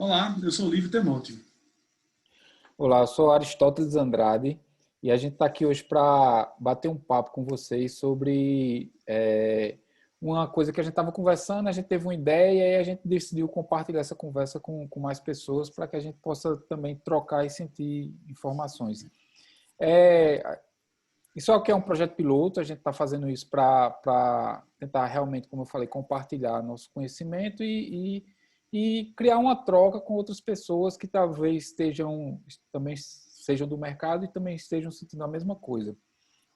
Olá, eu sou o Lívio Temóteo. Olá, eu sou Aristóteles Andrade e a gente está aqui hoje para bater um papo com vocês sobre uma coisa que a gente estava conversando, a gente teve uma ideia e a gente decidiu compartilhar essa conversa com mais pessoas para que a gente possa também trocar e sentir informações. É, Isso aqui é um projeto piloto, a gente está fazendo isso para tentar realmente, como eu falei, compartilhar nosso conhecimento e criar uma troca com outras pessoas que talvez também sejam do mercado e também estejam sentindo a mesma coisa.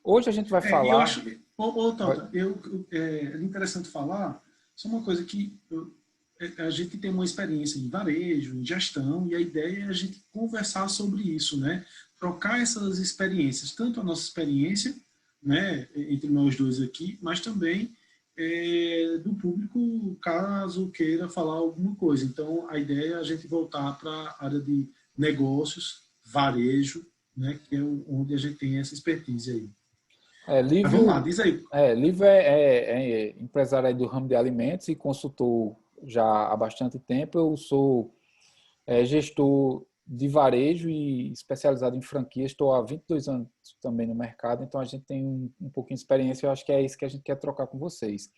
Hoje a gente vai E eu falar. acho, Tota, é interessante falar, só uma coisa a gente tem uma experiência em varejo, em gestão, e a ideia é a gente conversar sobre isso, né? Trocar essas experiências, tanto a nossa experiência, né, entre nós dois aqui, mas também do público, caso queira falar alguma coisa. Então, a ideia é a gente voltar para a área de negócios, varejo, né, que é onde a gente tem essa expertise aí. Mas vamos lá, Lívio, diz aí. Lívio é empresário aí do ramo de alimentos e consultor já há bastante tempo. Eu sou gestor de varejo e especializado em franquias. Estou há 22 anos também no mercado, então a gente tem um pouquinho de experiência. Eu acho que é isso que a gente quer trocar com vocês.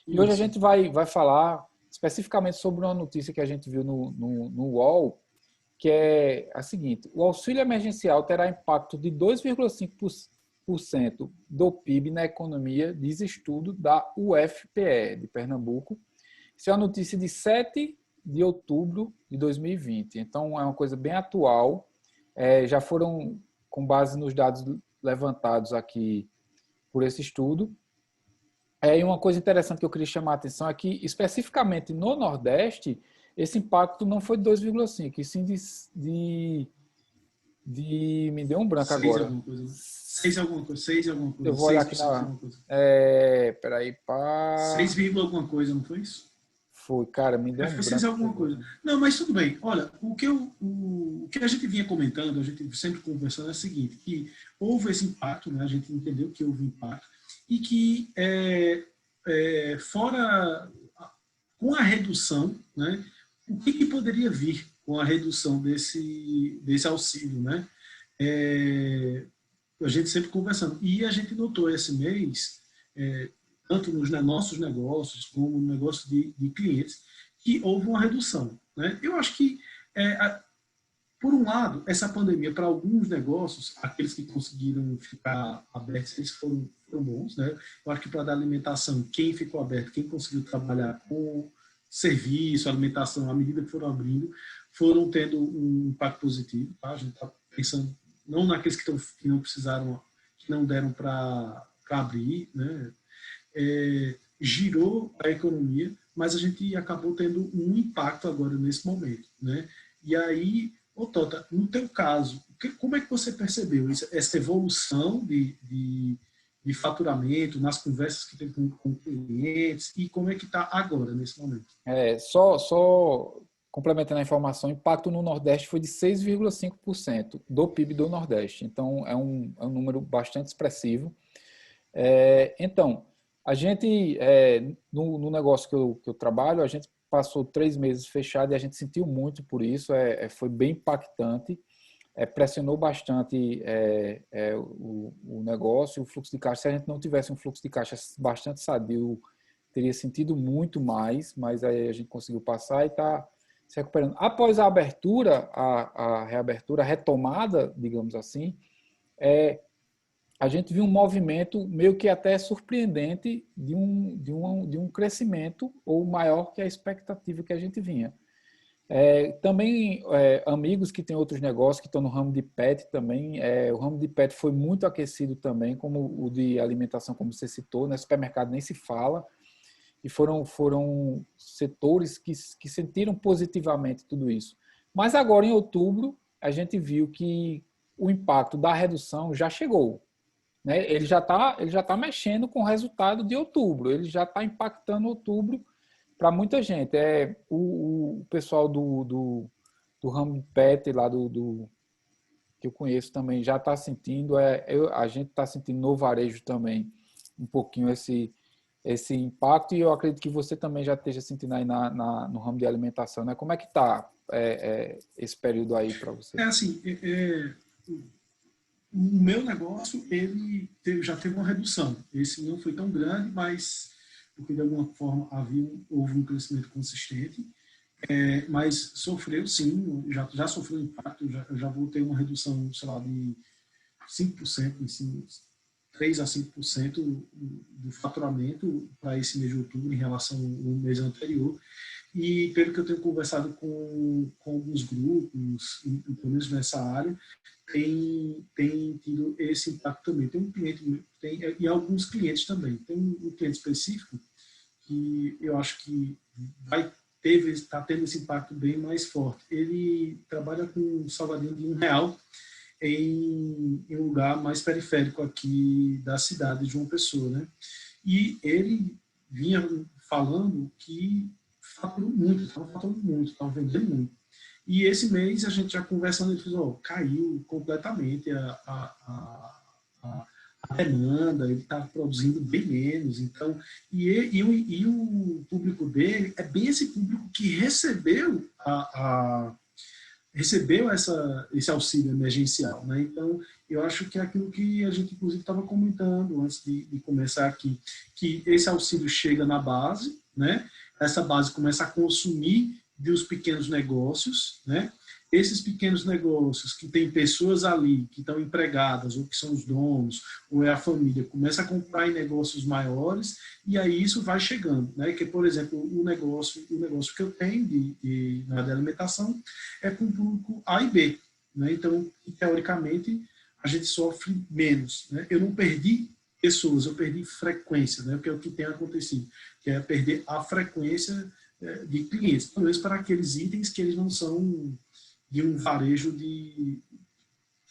E hoje a Isso. gente vai falar especificamente sobre uma notícia que a gente viu no UOL, que é a seguinte: o auxílio emergencial terá impacto de 2,5% do PIB na economia, diz estudo da UFPE de Pernambuco. Isso é uma notícia de 7 de outubro de 2020. Então, é uma coisa bem atual. Já foram, com base nos dados levantados aqui por esse estudo. E uma coisa interessante que eu queria chamar a atenção é que, especificamente no Nordeste, esse impacto não foi de 2,5, e sim me deu um branco Seis agora. alguma coisa, né? Seis alguma coisa, seis alguma Eu coisa, vou olhar seis aqui por cento na. alguma coisa. Peraí, Seis pá. vírgula alguma coisa, não foi isso? Foi, cara, me deu um Foi seis branco aqui alguma agora. coisa. Não, mas tudo bem. Olha, o que a gente vinha comentando, a gente sempre conversando é o seguinte, que houve esse impacto, né? A gente entendeu que houve impacto, e que fora, com a redução, né? O que poderia vir com a redução desse auxílio, né? A gente sempre conversando. E a gente notou esse mês, tanto nos nossos negócios, como no negócio de clientes, que houve uma redução. Né? Eu acho que, por um lado, essa pandemia, para alguns negócios, aqueles que conseguiram ficar abertos, eles foram bons. Né? Eu acho que para dar alimentação, quem ficou aberto, quem conseguiu trabalhar com serviço, alimentação, à medida que foram abrindo, foram tendo um impacto positivo. Tá? A gente está pensando não naqueles que não precisaram, que não deram para abrir, né? Girou a economia, mas a gente acabou tendo um impacto agora nesse momento, né? E aí, Tota, no teu caso, como é que você percebeu essa evolução de faturamento, nas conversas que tem com clientes, e como é que está agora, nesse momento? Só complementando a informação, o impacto no Nordeste foi de 6,5% do PIB do Nordeste. Então, é um número bastante expressivo. Então, a gente, no negócio que eu trabalho, a gente passou 3 meses fechado e a gente sentiu muito por isso. Foi bem impactante. Pressionou bastante o negócio, o fluxo de caixa. Se a gente não tivesse um fluxo de caixa bastante sadio, teria sentido muito mais, mas aí a gente conseguiu passar e está se recuperando. Após a abertura, a reabertura, a retomada, digamos assim, a gente viu um movimento meio que até surpreendente de um crescimento ou maior que a expectativa que a gente vinha. Também amigos que têm outros negócios, que estão no ramo de pet também, o ramo de pet foi muito aquecido também, como o de alimentação, como você citou, né? Supermercado nem se fala, e foram setores que sentiram positivamente tudo isso. Mas agora, em outubro, a gente viu que o impacto da redução já chegou. Né? Ele já tá mexendo com o resultado de outubro, ele já está impactando outubro para muita gente. O pessoal do ramo de pet lá que eu conheço também já está sentindo, a gente está sentindo no varejo também um pouquinho esse impacto, e eu acredito que você também já esteja sentindo aí no ramo de alimentação, né? Como é que está esse período aí para você? É assim, o meu negócio, já teve uma redução. Esse não foi tão grande, mas porque de alguma forma houve um crescimento consistente. Mas sofreu sim, já sofreu impacto, eu já vou ter uma redução, sei lá, de 5%, assim, 3 a 5% do faturamento para esse mês de outubro em relação ao mês anterior. E pelo que eu tenho conversado com alguns grupos, pelo menos nessa área, tem tido esse impacto também. Tem um cliente, e alguns clientes também. Tem um cliente específico que eu acho que está tendo esse impacto bem mais forte. Ele trabalha com um salgadinho de R$ 1 em um lugar mais periférico aqui da cidade de João Pessoa, né? E ele vinha falando que faturou muito, estava faturando muito, estava vendendo muito. E esse mês a gente já conversando, ele falou, caiu completamente a demanda, ele está produzindo bem menos. Então, e o público dele é bem esse público que recebeu esse auxílio emergencial, né? Então, eu acho que é aquilo que a gente, inclusive, estava comentando antes de começar aqui, que esse auxílio chega na base, né? Essa base começa a consumir dos pequenos negócios, né? Esses pequenos negócios que tem pessoas ali que estão empregadas, ou que são os donos, ou é a família, começa a comprar em negócios maiores, e aí isso vai chegando, né? Que, por exemplo, o negócio que eu tenho na área de alimentação é com o público A e B, né? Então, teoricamente, a gente sofre menos, né? Eu não perdi pessoas, eu perdi frequência, né? Que é o que tem acontecido, que é perder a frequência de clientes, pelo menos para aqueles itens que eles não são de um varejo que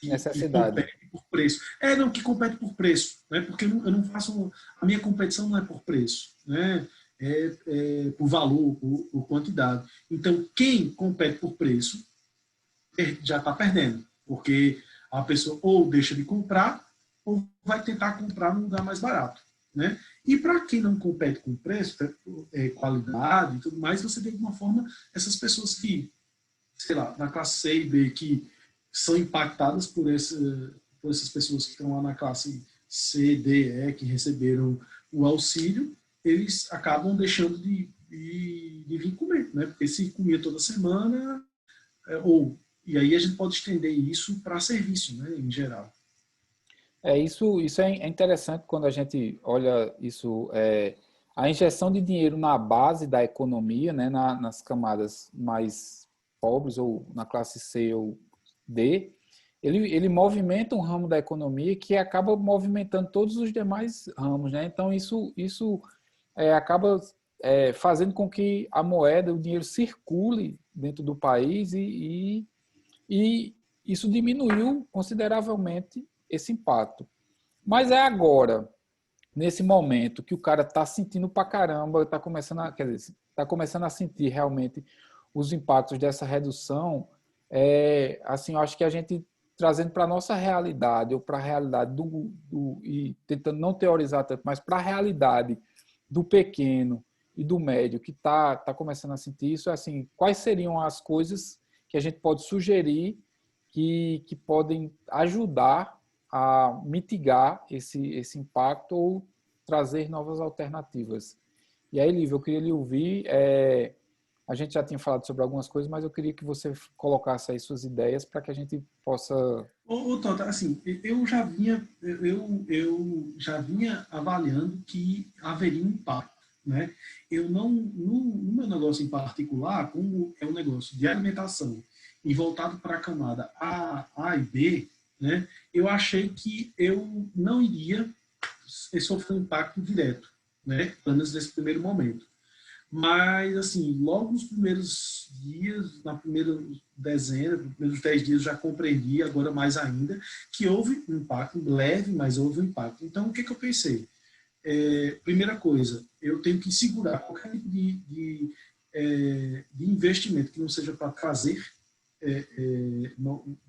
Necessidade. compete por preço. Não, que compete por preço, né? Porque eu não faço, a minha competição não é por preço, né? Por valor, por quantidade. Então, quem compete por preço já está perdendo, porque a pessoa ou deixa de comprar ou vai tentar comprar num lugar mais barato, né? E para quem não compete com preço, qualidade e tudo mais, você tem de alguma forma essas pessoas que, sei lá, na classe C e B, que são impactadas por essas pessoas que estão lá na classe C, D, E, que receberam o auxílio, eles acabam deixando de vir comer, né? Porque se comia toda semana, e aí a gente pode estender isso para serviço, né, em geral. Isso é interessante quando a gente olha isso, a injeção de dinheiro na base da economia, né, nas camadas mais pobres ou na classe C ou D, ele movimenta um ramo da economia que acaba movimentando todos os demais ramos, né? Então isso acaba fazendo com que a moeda, o dinheiro circule dentro do país e isso diminuiu consideravelmente esse impacto. Mas é agora, nesse momento, que o cara está sentindo pra caramba, tá começando a sentir realmente os impactos dessa redução. Assim, eu acho que a gente trazendo para a nossa realidade, ou para a realidade e tentando não teorizar tanto, mas para a realidade do pequeno e do médio que tá começando a sentir isso, assim, quais seriam as coisas que a gente pode sugerir que podem ajudar a mitigar esse impacto ou trazer novas alternativas. E aí, Lívia, eu queria lhe ouvir. A gente já tinha falado sobre algumas coisas, mas eu queria que você colocasse aí suas ideias para que a gente possa... Tota, assim, eu já vinha avaliando que haveria um impacto, né? Eu não, no meu negócio em particular, como é um negócio de alimentação e voltado para a camada A e B, né? Eu achei que eu não iria sofrer um impacto direto, né? Pelo menos nesse primeiro momento. Mas, assim, logo nos primeiros dias, na primeira dezena, nos primeiros 10 dias, já compreendi, agora mais ainda, que houve um impacto, leve, mas houve um impacto. Então, o que eu pensei? Primeira coisa, eu tenho que segurar qualquer tipo de investimento que não seja para trazer,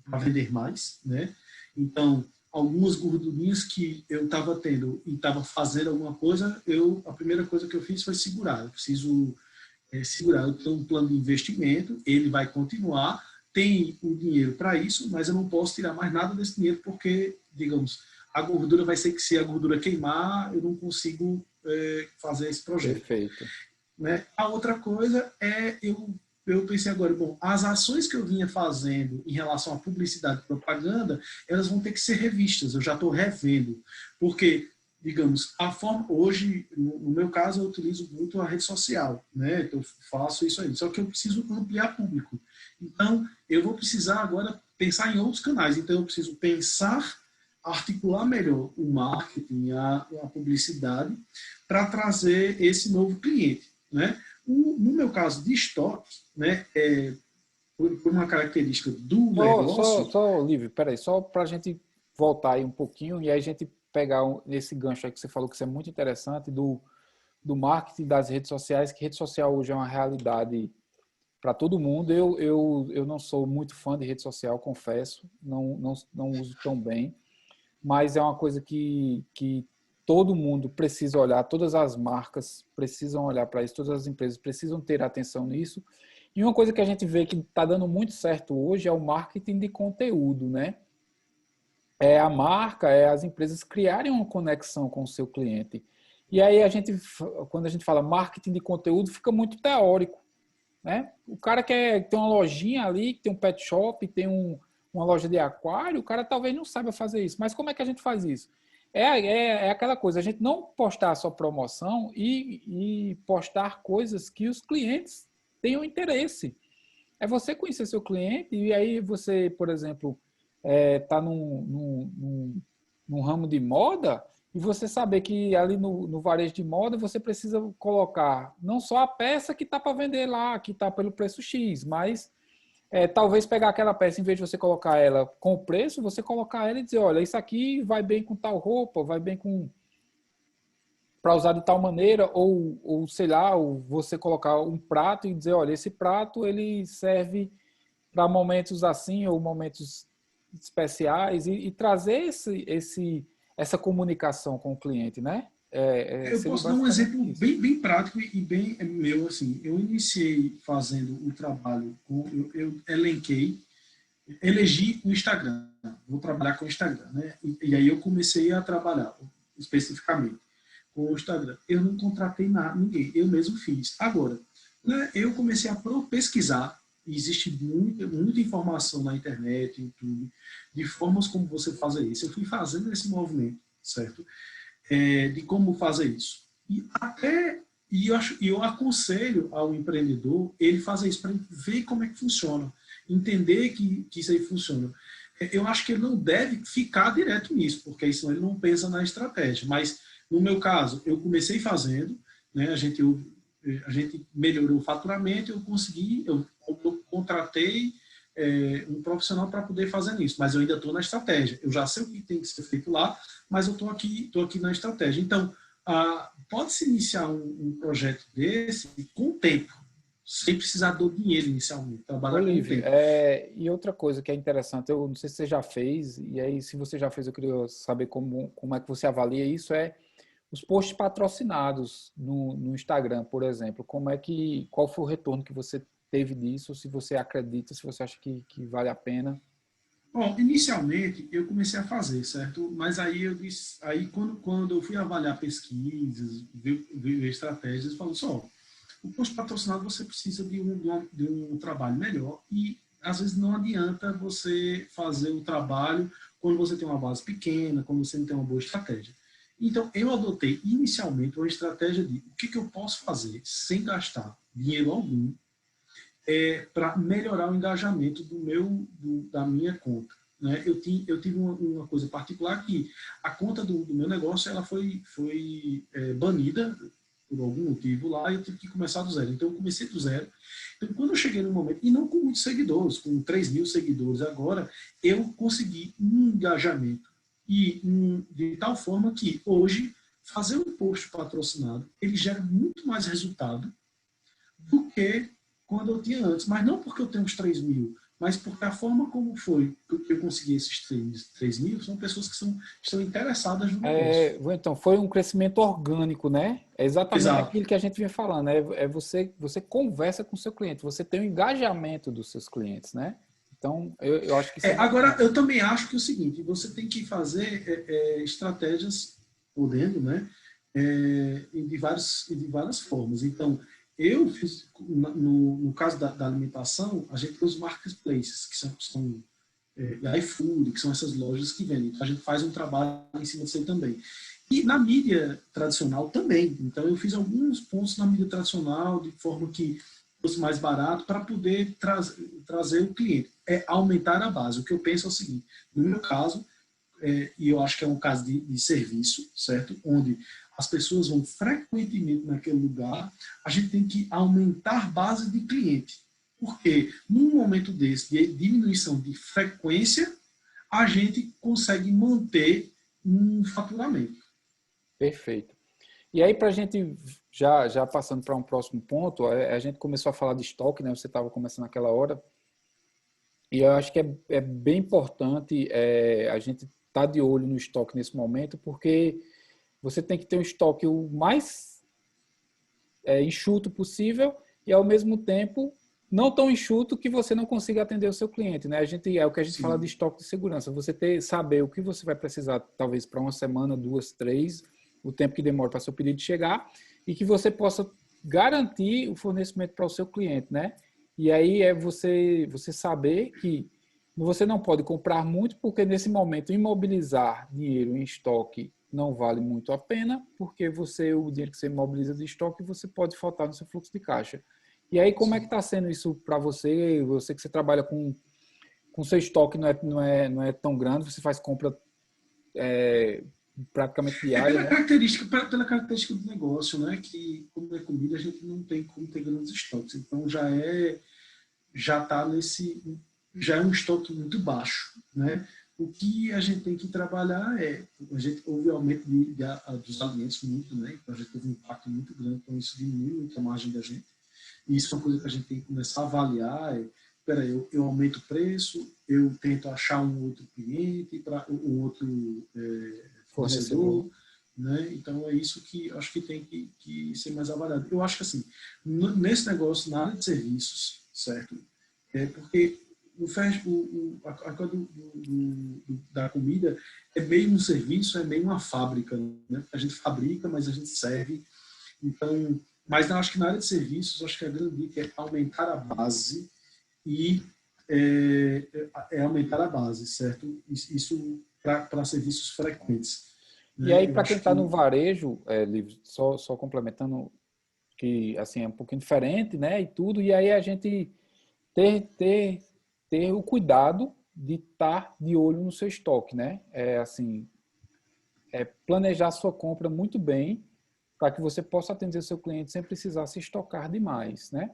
para vender mais, né? Então, algumas gordurinhas que eu estava tendo e estava fazendo alguma coisa, a primeira coisa que eu fiz foi segurar. Eu preciso segurar. Eu tenho um plano de investimento, ele vai continuar, tem o dinheiro para isso, mas eu não posso tirar mais nada desse dinheiro porque, digamos, a gordura vai ser que se a gordura queimar, eu não consigo fazer esse projeto. Perfeito. Né? A outra coisa é eu pensei agora, bom, as ações que eu vinha fazendo em relação à publicidade e propaganda, elas vão ter que ser revistas, eu já estou revendo, porque, digamos, a forma, hoje, no meu caso, eu utilizo muito a rede social, né? Eu faço isso aí, só que eu preciso ampliar público. Então, eu vou precisar agora pensar em outros canais, então eu preciso pensar, articular melhor o marketing, a publicidade, para trazer esse novo cliente, né? No meu caso de estoque, né, por uma característica do negócio... Lívia, peraí, só para a gente voltar aí um pouquinho e aí a gente pegar esse gancho aí que você falou que isso é muito interessante do marketing das redes sociais, que rede social hoje é uma realidade para todo mundo. Eu não sou muito fã de rede social, confesso, não uso tão bem, mas é uma coisa que todo mundo precisa olhar, todas as marcas precisam olhar para isso, todas as empresas precisam ter atenção nisso. E uma coisa que a gente vê que está dando muito certo hoje é o marketing de conteúdo, né? É a marca, as empresas criarem uma conexão com o seu cliente. E aí quando a gente fala marketing de conteúdo, fica muito teórico, né? O cara quer ter uma lojinha ali, que tem um pet shop, tem uma loja de aquário, o cara talvez não saiba fazer isso. Mas como é que a gente faz isso? É aquela coisa, a gente não postar só promoção e postar coisas que os clientes tenham interesse. É você conhecer seu cliente e aí você, por exemplo, tá num ramo de moda e você saber que ali no varejo de moda você precisa colocar não só a peça que está para vender lá, que está pelo preço X, mas talvez pegar aquela peça, em vez de você colocar ela com o preço, você colocar ela e dizer, olha, isso aqui vai bem com tal roupa, vai bem com para usar de tal maneira, ou sei lá, ou você colocar um prato e dizer, olha, esse prato ele serve para momentos assim ou momentos especiais e trazer essa comunicação com o cliente, né? Eu Seria posso dar um basicamente exemplo isso. bem prático e bem meu. Assim, eu iniciei fazendo o trabalho, eu elegi o Instagram, vou trabalhar com o Instagram, né? E aí eu comecei a trabalhar especificamente com o Instagram. Eu não contratei ninguém, eu mesmo fiz. Agora, né, eu comecei a pesquisar, existe muita informação na internet, YouTube, de formas como você fazer isso. Eu fui fazendo esse movimento, certo? De como fazer isso. Eu aconselho ao empreendedor ele fazer isso para ver como é que funciona, entender que isso aí funciona. Eu acho que ele não deve ficar direto nisso, porque senão ele não pensa na estratégia. Mas, no meu caso, eu comecei fazendo, né, a gente melhorou o faturamento, eu contratei um profissional para poder fazer isso, mas eu ainda estou na estratégia. Eu já sei o que tem que ser feito lá, mas eu estou aqui na estratégia. Então, pode-se iniciar um projeto desse com o tempo, sem precisar do dinheiro inicialmente, trabalhar com o Olívio, tempo. e outra coisa que é interessante, eu não sei se você já fez, e aí se você já fez, eu queria saber como é que você avalia isso, os posts patrocinados no Instagram, por exemplo. Qual foi o retorno que você teve disso, se você acredita, se você acha que vale a pena? Bom, inicialmente eu comecei a fazer, certo? Mas aí eu disse, aí quando eu fui avaliar pesquisas, ver estratégias, falou só, o posto patrocinado você precisa de um trabalho melhor e às vezes não adianta você fazer o trabalho quando você tem uma base pequena, quando você não tem uma boa estratégia. Então eu adotei inicialmente uma estratégia de o que eu posso fazer sem gastar dinheiro algum para melhorar o engajamento da minha conta. Né? Eu tive uma coisa particular que a conta do meu negócio ela foi banida por algum motivo lá e eu tive que começar do zero. Então eu comecei do zero. Então quando eu cheguei no momento, e não com muitos seguidores, com 3.000 seguidores agora, eu consegui um engajamento de tal forma que hoje fazer um post patrocinado ele gera muito mais resultado do que quando eu tinha antes. Mas não porque eu tenho uns 3.000, mas porque a forma como foi que eu consegui esses 3 mil são pessoas que estão interessadas no negócio. Então, foi um crescimento orgânico, né? É exatamente Exato. aquilo que a gente vinha falando, você conversa com o seu cliente, você tem o engajamento dos seus clientes, né? Então, eu acho que isso é Agora, bacana. eu também acho que é o seguinte, você tem que fazer estratégias, podendo, né? De várias formas. Então, eu fiz, no caso da alimentação, a gente tem os marketplaces, que são iFood, que são essas lojas que vendem. Então, a gente faz um trabalho em cima disso aí também. E na mídia tradicional também. Então, eu fiz alguns pontos na mídia tradicional, de forma que fosse mais barato, para poder trazer o cliente. É aumentar a base. O que eu penso é o seguinte, no meu caso, e eu acho que é um caso de serviço, certo? Onde as pessoas vão frequentemente naquele lugar, a gente tem que aumentar a base de cliente. Porque num momento desse, de diminuição de frequência, a gente consegue manter um faturamento. Perfeito. E aí, para a gente, já passando para um próximo ponto, a gente começou a falar de estoque, né? Você estava começando naquela hora, e eu acho que é bem importante a gente estar de olho no estoque nesse momento, porque você tem que ter um estoque o mais enxuto possível e, ao mesmo tempo, não tão enxuto que você não consiga atender o seu cliente, né? É o que a gente fala de Sim. estoque de segurança. Você saber o que você vai precisar, talvez para uma semana, 2, 3, o tempo que demora para seu pedido chegar, e que você possa garantir o fornecimento para o seu cliente, né? E aí é você saber que você não pode comprar muito, porque nesse momento imobilizar dinheiro em estoque não vale muito a pena, porque o dinheiro que você imobiliza de estoque, você pode faltar no seu fluxo de caixa. E aí, como é que Sim. está sendo isso para você? Você que você trabalha com seu estoque não é tão grande, você faz compra praticamente diária, né? Pela característica do negócio, né? Que como é comida, a gente não tem como ter grandes estoques. Então já está já é um estoque muito baixo, né? O que a gente tem que trabalhar a gente houve aumento dos alimentos muito, né? Então a gente teve um impacto muito grande, então isso diminui muito a margem da gente. E isso é uma coisa que a gente tem que começar a avaliar. Espera, eu aumento o preço, eu tento achar um outro cliente, um outro Fornecedor. fornecedor, né? Então é isso que acho que tem que ser mais avaliado. Eu acho que assim, nesse negócio, na área de serviços, certo? Porque a coisa da comida é meio um serviço, é meio uma fábrica, né? A gente fabrica, mas a gente serve. Então, mas eu acho que na área de serviços, acho que a grande dica é aumentar a base e aumentar a base, certo? Isso para serviços frequentes. E Né? aí, Eu para quem acho está no que varejo, Livre, só complementando, que assim é um pouquinho diferente, né? E tudo, e aí a gente ter, ter, ter o cuidado de estar de olho no seu estoque, né? Planejar sua compra muito bem para que você possa atender o seu cliente sem precisar se estocar demais, né?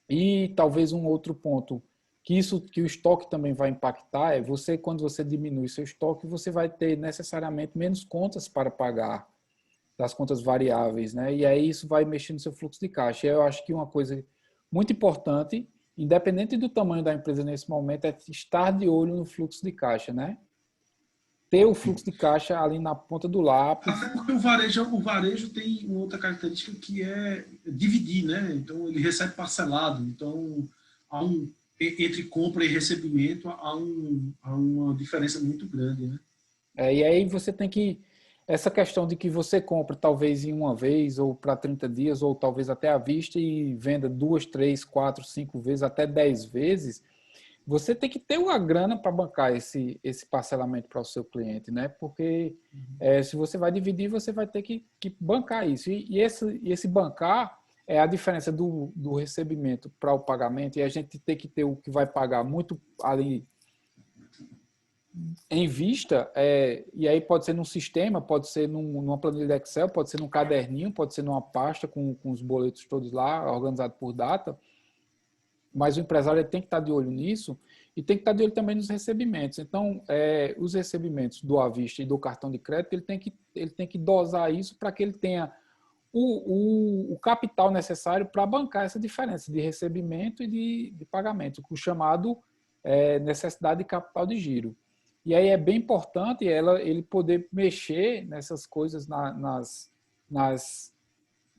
E talvez um outro ponto que o estoque também vai impactar é você, quando você diminui seu estoque, você vai ter necessariamente menos contas para pagar das contas variáveis, né? E aí isso vai mexer no seu fluxo de caixa. Eu acho que uma coisa muito importante, independente do tamanho da empresa nesse momento, é estar de olho no fluxo de caixa, né? Ter o fluxo de caixa ali na ponta do até lápis. porque o varejo tem uma outra característica que é dividir, né? Então ele recebe parcelado. Então entre compra e recebimento há uma diferença muito grande, né? E aí você tem que essa questão de que você compra talvez em uma vez ou para 30 dias ou talvez até à vista e venda 2, 3, 4, 5 vezes, até 10 vezes, você tem que ter uma grana para bancar esse parcelamento para o seu cliente, né? Porque se você vai dividir, você vai ter que bancar isso. E esse bancar é a diferença do recebimento para o pagamento, e a gente tem que ter o que vai pagar muito ali em vista, e aí pode ser num sistema, pode ser numa planilha de Excel, pode ser num caderninho, pode ser numa pasta com os boletos todos lá, organizado por data, mas o empresário tem que estar de olho nisso e tem que estar de olho também nos recebimentos. Então, os recebimentos do à vista e do cartão de crédito, ele tem que dosar isso para que ele tenha o capital necessário para bancar essa diferença de recebimento e de pagamento, o chamado necessidade de capital de giro. E aí é bem importante ele poder mexer nessas coisas nas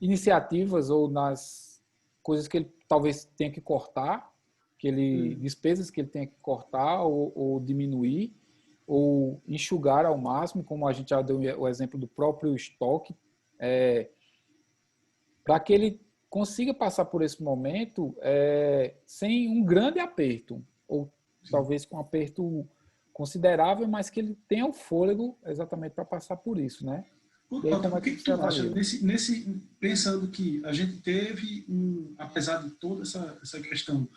iniciativas ou nas coisas que ele talvez tenha que cortar, despesas que ele tenha que cortar ou diminuir, ou enxugar ao máximo, como a gente já deu o exemplo do próprio estoque, para que ele consiga passar por esse momento sem um grande aperto, ou talvez com um aperto considerável, mas que ele tenha o fôlego exatamente para passar por isso, né? O que tu acha, pensando que a gente teve, apesar de toda essa questão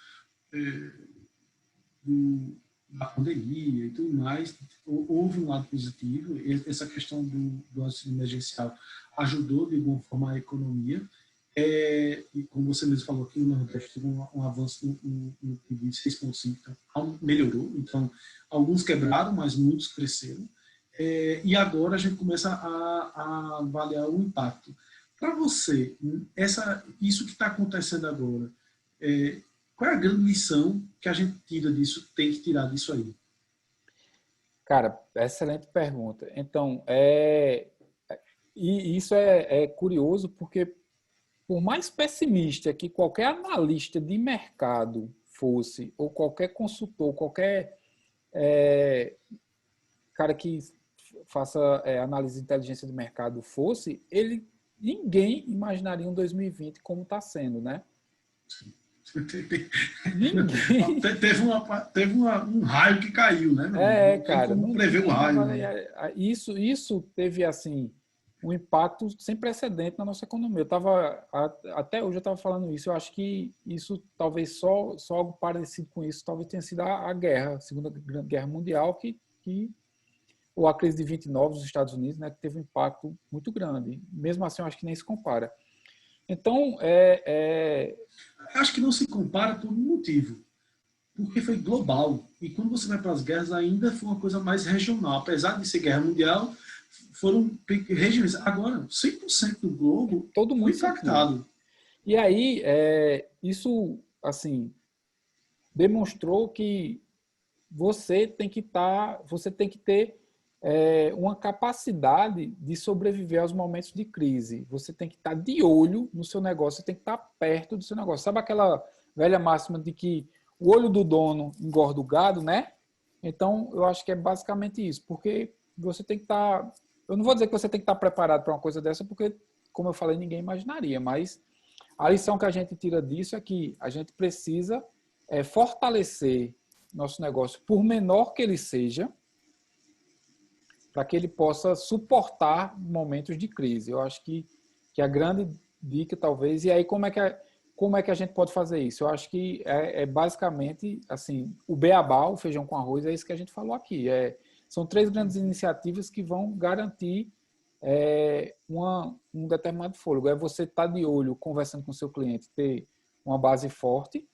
da pandemia e tudo mais, houve um lado positivo, essa questão do auxílio emergencial ajudou de alguma forma a economia, e como você mesmo falou, aqui no Nordeste teve um avanço no PIB de 6,5%, então melhorou, então alguns quebraram, mas muitos cresceram. E agora a gente começa a avaliar o impacto. Para você, isso que está acontecendo agora, qual é a grande lição que a gente tem que tirar disso aí? Cara, excelente pergunta. Então, e isso é curioso porque, por mais pessimista que qualquer analista de mercado fosse, ou qualquer consultor, qualquer cara que faça análise de inteligência de mercado fosse, ninguém imaginaria um 2020 como está sendo, né? Ninguém. Teve um raio que caiu, né? Cara, não prever o raio. Né? Isso teve, assim, um impacto sem precedente na nossa economia. Até hoje eu estava falando isso, eu acho que isso, talvez só algo parecido com isso, talvez tenha sido a guerra, a Segunda Guerra Mundial, ou a crise de 29 dos Estados Unidos, né, que teve um impacto muito grande. Mesmo assim, eu acho que nem se compara. Então, acho que não se compara por um motivo. Porque foi global. E quando você vai para as guerras, ainda foi uma coisa mais regional. Apesar de ser guerra mundial, foram regiões. Agora, 100% do globo todo mundo foi impactado. E aí, isso, assim, demonstrou que você tem que ter uma capacidade de sobreviver aos momentos de crise. Você tem que estar de olho no seu negócio, você tem que estar perto do seu negócio. Sabe aquela velha máxima de que o olho do dono engorda o gado, né? Então, eu acho que é basicamente isso, porque você tem que estar... Eu não vou dizer que você tem que estar preparado para uma coisa dessa, porque, como eu falei, ninguém imaginaria, mas a lição que a gente tira disso é que a gente precisa fortalecer nosso negócio, por menor que ele seja, para que ele possa suportar momentos de crise. Eu acho que a grande dica, talvez, e aí como é que a gente pode fazer isso? Eu acho que basicamente, assim, o beabá, o feijão com arroz, é isso que a gente falou aqui. São 3 grandes iniciativas que vão garantir um determinado fôlego. É você estar de olho, conversando com o seu cliente, ter uma base forte,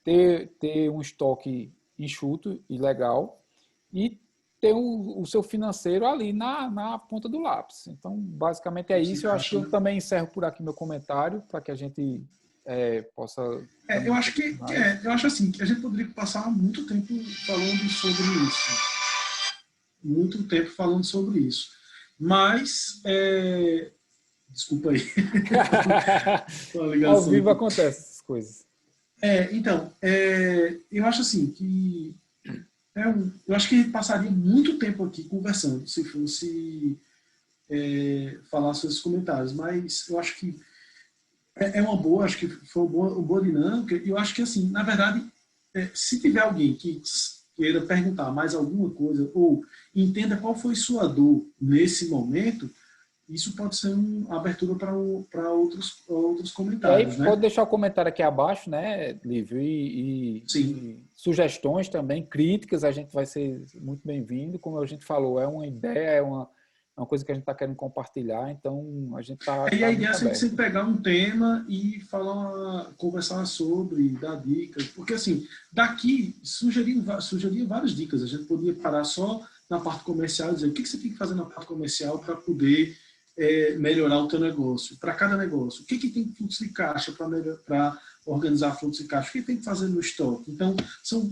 ter um estoque enxuto e legal, e ter o seu financeiro ali na ponta do lápis. Então, basicamente é isso. Eu acho que eu também encerro por aqui meu comentário, para que a gente possa... eu acho assim, que a gente poderia passar muito tempo falando sobre isso. Muito tempo falando sobre isso. Mas, desculpa aí. Ao vivo acontecem essas coisas. Então, eu acho assim, que eu acho que passaria muito tempo aqui conversando, se fosse falar sobre esses comentários, mas eu acho que uma boa, acho que foi uma boa dinâmica, e eu acho que, assim, na verdade, se tiver alguém que queira perguntar mais alguma coisa, ou entenda qual foi sua dor nesse momento, isso pode ser uma abertura para outros comentários. E aí, pode deixar o comentário aqui abaixo, né, Lívio? E sugestões também, críticas, a gente vai ser muito bem-vindo. Como a gente falou, é uma ideia, é uma coisa que a gente está querendo compartilhar, então a gente está... E a ideia é sempre pegar um tema e conversar sobre, dar dicas, porque assim, daqui sugeriam várias dicas. A gente poderia parar só na parte comercial e dizer o que você tem que fazer na parte comercial para poder melhorar o teu negócio, para cada negócio. O que tem fluxo de caixa para organizar fluxo de caixa? O que tem que fazer no estoque? Então, são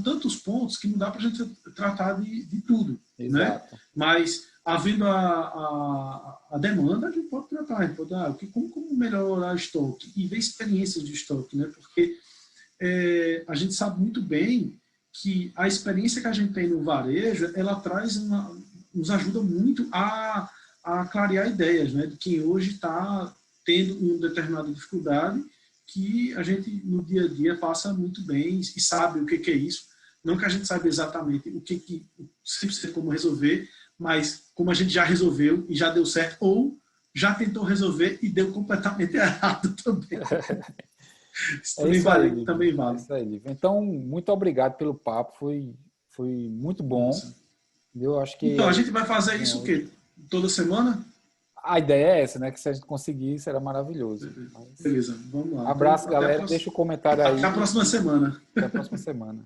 tantos pontos que não dá para a gente tratar de tudo. Né? Mas, havendo a demanda, a gente pode tratar. A gente pode, como melhorar o estoque? E ver experiências de estoque. Né? Porque a gente sabe muito bem que a experiência que a gente tem no varejo, ela nos ajuda muito a clarear ideias, né, de quem hoje está tendo uma determinada dificuldade que a gente no dia a dia passa muito bem e sabe o que é isso. Não que a gente saiba exatamente o que sempre como resolver, mas como a gente já resolveu e já deu certo, ou já tentou resolver e deu completamente errado também. Isso também vale. Também vale. É isso aí, então, muito obrigado pelo papo, foi muito bom. Eu acho que então, a gente vai fazer isso o quê? Toda semana? A ideia é essa, né? Que se a gente conseguir, será maravilhoso. Beleza, vamos lá. Abraço, galera. Deixa o comentário aí. Até a próxima semana. Até a próxima semana.